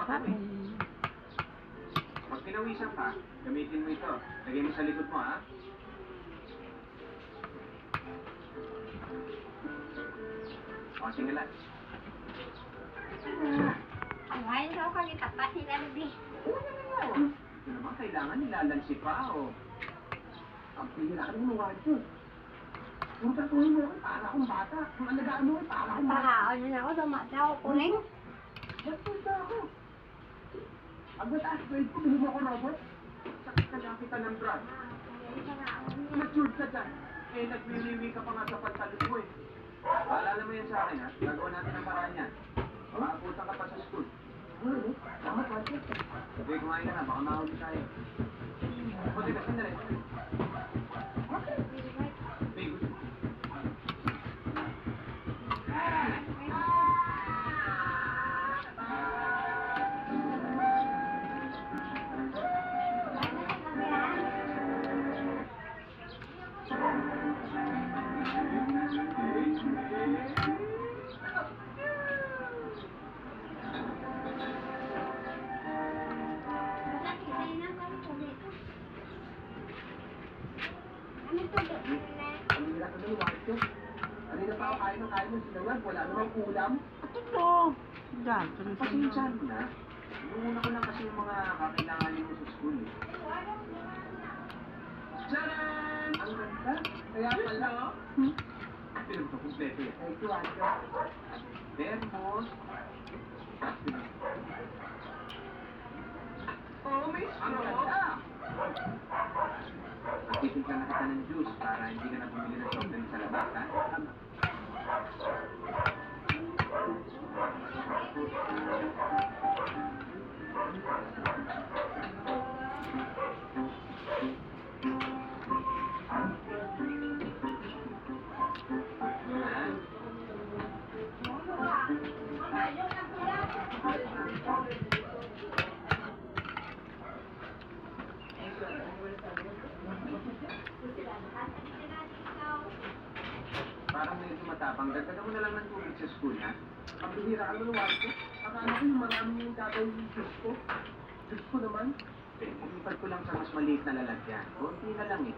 ako eh. Pag pinawisan ka, gamitin mo ito. Lagay mo sa likod mo, ha? O, singalan. Ngayon daw kami tapat nila nabi. Ito naman, kailangan nilalansi pa, o. Ang pihira ka rin mga ito. Kung tatuhin mo ako, para akong bata. Kung alagaan mo, para akong bata. Pakaon na ako, dumata ako kuning. Nagpunta ako. Agad grade ko, binuha ko robot. Sakit ka lang kita ng drug. Matured ka dyan. Eh, nagwiliwi ka pa nga sa pantalon mo eh. Paalala mo yan sa akin, ha? Gagawa natin ang paraan yan. Makakapunta ka pa sa school. Tama, Pancho. Okay, kumain ka na. Baka mahuli tayo. Okay, kasi na rin. Okay. Okay, good. Kanina pa ako kain ng sinangag, wala namang ulam. Ito. Diyan. Pasensya mo na. Inuuna ko lang kasi yung mga kakailanganin mo sa school. Tcharan! Ang ganda. Kaya pala. Film ko, kumpleto yan. Ay, tuwado. Vermos. Oh, may straw. Pagtitin ka na kita ng juice para hindi ka na bumili ng soft drink sa labas, ha? Parang medyo matapang. Dagdagan mo na lang ng tubig sa school, ha? Ang bihira ka naman, Marco. Akala ko yung marami yung gagawin yung Diyos ko. Diyos ko naman. Pumipad ko lang sa mas maliit na lalagyan. Kunti na lang eh.